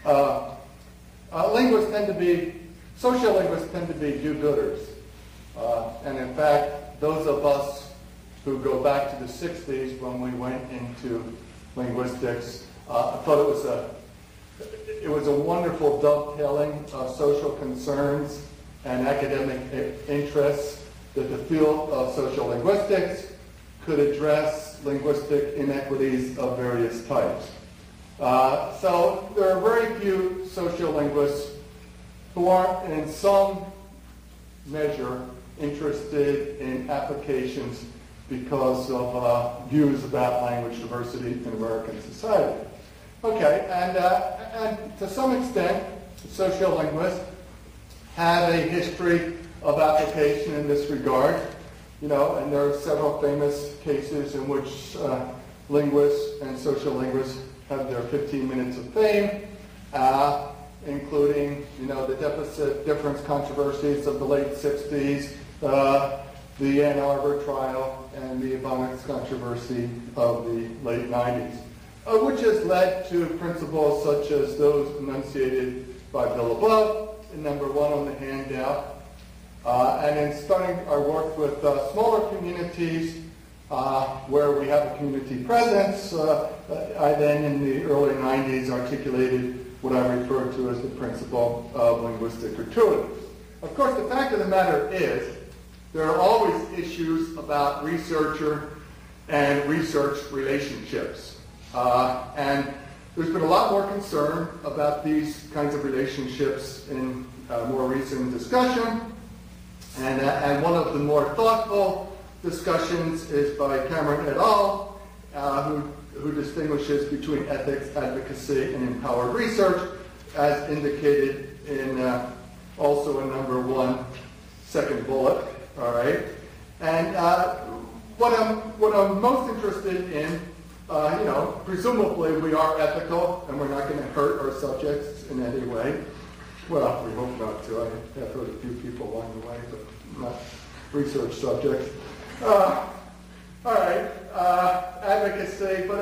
Sociolinguists tend to be do-gooders. And in fact, those of us who go back to the 60s when we went into linguistics, I thought it was a wonderful dovetailing of social concerns and academic interests that the field of sociolinguistics could address linguistic inequities of various types. So there are very few sociolinguists who aren't in some measure interested in applications because of views about language diversity in American society. Okay, and to some extent, sociolinguists have a history of application in this regard, and there are several famous cases in which linguists and sociolinguists have their 15 minutes of fame, including, the deficit difference controversies of the late 60s, the Ann Arbor trial, and the Ebonics controversy of the late 90s, which has led to principles such as those enunciated by Bill above in number 1 on the handout. And in starting our work with smaller communities where we have a community presence, I then in the early 90s articulated what I refer to as the principle of linguistic gratuity. Of course, the fact of the matter is there are always issues about researcher and research relationships. And there's been a lot more concern about these kinds of relationships in more recent discussion. And one of the more thoughtful discussions is by Cameron et al., who distinguishes between ethics, advocacy, and empowered research, as indicated in also in number 1, second bullet. All right, and what I'm most interested in, presumably we are ethical and we're not going to hurt our subjects in any way. Well, we hope not to. I have heard a few people along the way, but not research subjects. All right, advocacy, but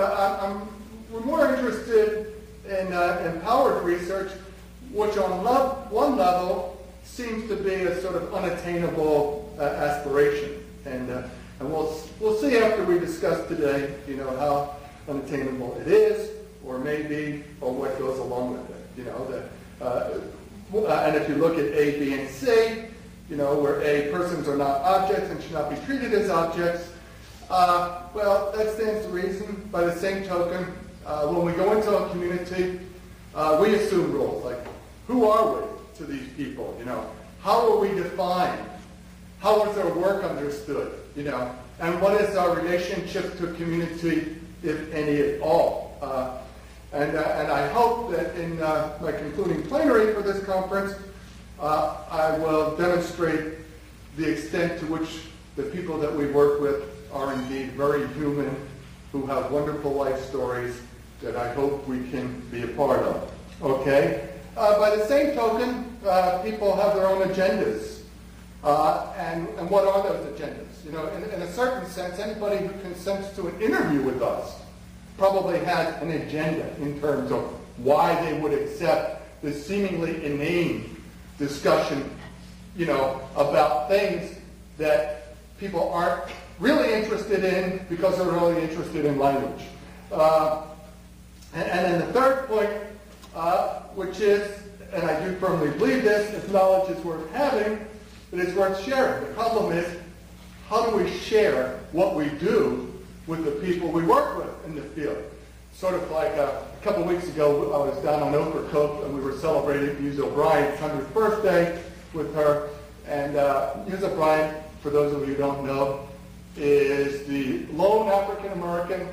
we're more interested in empowered research, which on one level seems to be a sort of unattainable aspiration, and we'll see after we discuss today, how unattainable it is, or maybe, or what goes along with it. And if you look at A, B, and C, where A, persons are not objects and should not be treated as objects, well, that stands to reason. By the same token, when we go into a community, we assume roles, like, who are we to these people, How are we defined? How is our work understood, And what is our relationship to community, if any at all? And I hope that in my concluding plenary for this conference, I will demonstrate the extent to which the people that we work with are indeed very human, who have wonderful life stories that I hope we can be a part of. Okay? By the same token, people have their own agendas. And what are those agendas? In a certain sense, anybody who consents to an interview with us probably has an agenda in terms of why they would accept this seemingly inane discussion, about things that people aren't really interested in because they're really interested in language. And then the third point, which is, and I do firmly believe this, if knowledge is worth having, it is worth sharing. The problem is, how do we share what we do with the people we work with in the field? Sort of like a couple weeks ago, I was down on Ocracoke and we were celebrating Muse O'Brien's 100th birthday with her. And Muse O'Brien, for those of you who don't know, is the lone African-American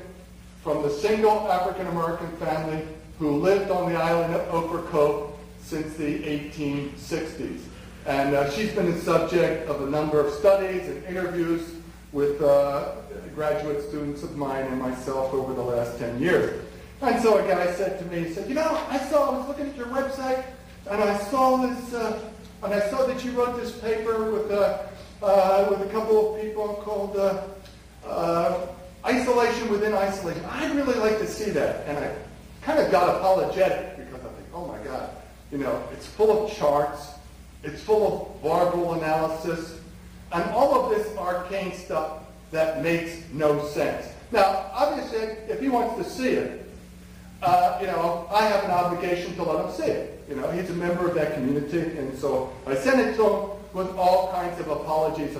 from the single African-American family who lived on the island of Ocracoke since the 1860s. And she's been the subject of a number of studies and interviews with graduate students of mine and myself over the last 10 years. And so a guy said to me, he said, I was looking at your website, and I saw this, and I saw that you wrote this paper with a couple of people called Isolation Within Isolation. I'd really like to see that. And I kind of got apologetic because I think, oh my It's full of charts. It's full of variable analysis. And all of this arcane stuff that makes no sense. Now, obviously, if he wants to see it, I have an obligation to let him see it. He's a member of that community, and so I sent it to him with all kinds of apologies.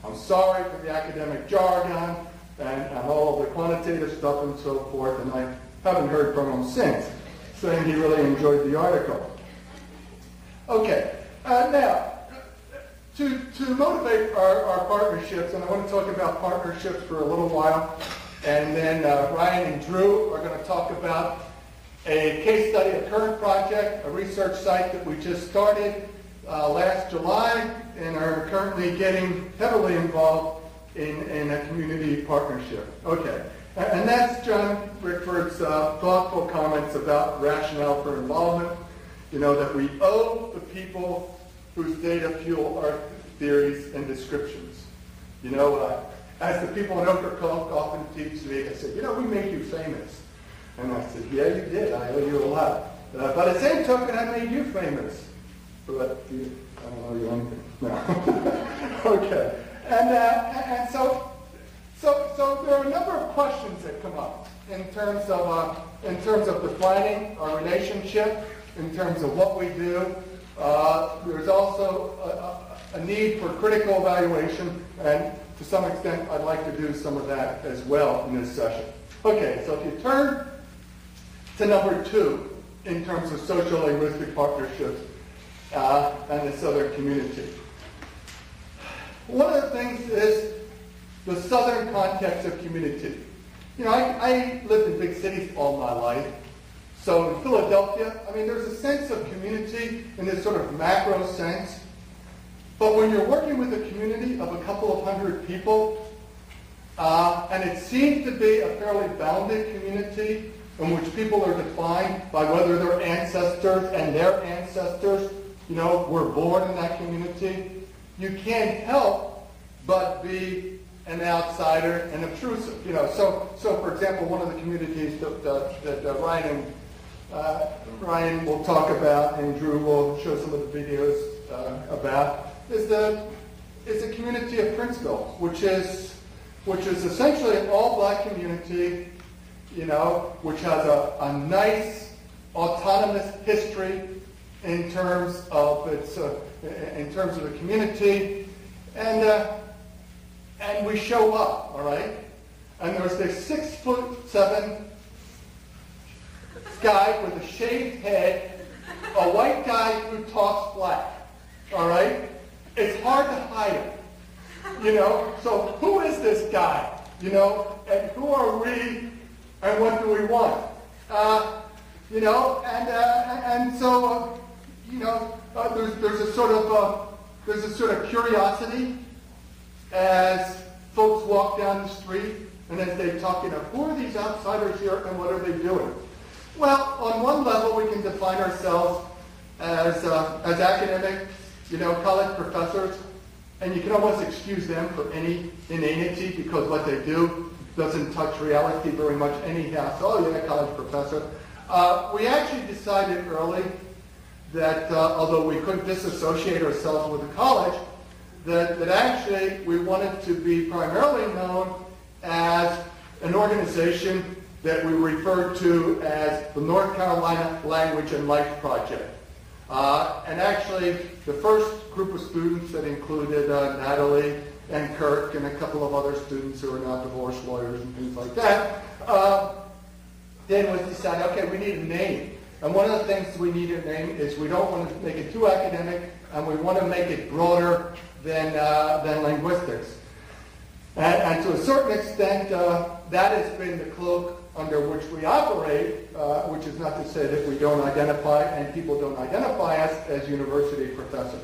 I'm sorry for the academic jargon and all of the quantitative stuff and so forth, and I haven't heard from him since, saying he really enjoyed the article. Okay, now, to motivate our partnerships, and I want to talk about partnerships for a little while, and then Ryan and Drew are going to talk about a case study, a current project, a research site that we just started last July and are currently getting heavily involved in a community partnership. Okay, and that's John Rickford's thoughtful comments about rationale for involvement, that we owe the people whose data fuel our theories and descriptions. As the people in Okerkalk often teach me, they say, we made you famous. And I said, yeah, you did. I owe you a lot. By the same token, I made you famous. But I don't owe you anything. No. Okay. And so there are a number of questions that come up in terms of defining our relationship, in terms of what we do. There's also a need for critical evaluation, and to some extent, I'd like to do some of that as well in this session. Okay, so if you turn to number 2 in terms of sociolinguistic partnerships and the Southern community. One of the things is the Southern context of community. I lived in big cities all my life. So in Philadelphia, there's a sense of community in this sort of macro sense. But when you're working with a community of a couple of hundred people, and it seems to be a fairly bounded community in which people are defined by whether their ancestors and their ancestors, were born in that community, you can't help but be an outsider and obtrusive. So for example, one of the communities that Ryan will talk about and Drew will show some of the videos about is the community of Princeville, which is essentially an all-black community, which has a nice autonomous history in terms of the community, and we show up, all right. And there's this 6'7" guy with a shaved head, a white guy who talks black, all right. It's hard to hide him, So who is this guy, and who are we, and what do we want, and so there's a sort of curiosity as folks walk down the street, and as they talk, who are these outsiders here, and what are they doing? Well, on one level, we can define ourselves as academic, college professors, and you can almost excuse them for any inanity because what they do doesn't touch reality very much anyhow. So, oh, yeah, college professor. We actually decided early that although we couldn't disassociate ourselves with the college, that actually we wanted to be primarily known as an organization that we referred to as the North Carolina Language and Life Project. And actually, the first group of students that included Natalie and Kirk and a couple of other students who are now divorce lawyers and things like that, then was decided, okay, we need a name. And one of the things we need a name is we don't want to make it too academic, and we want to make it broader than linguistics. And to a certain extent, that has been the cloak under which we operate, which is not to say that we don't identify and people don't identify us as university professors.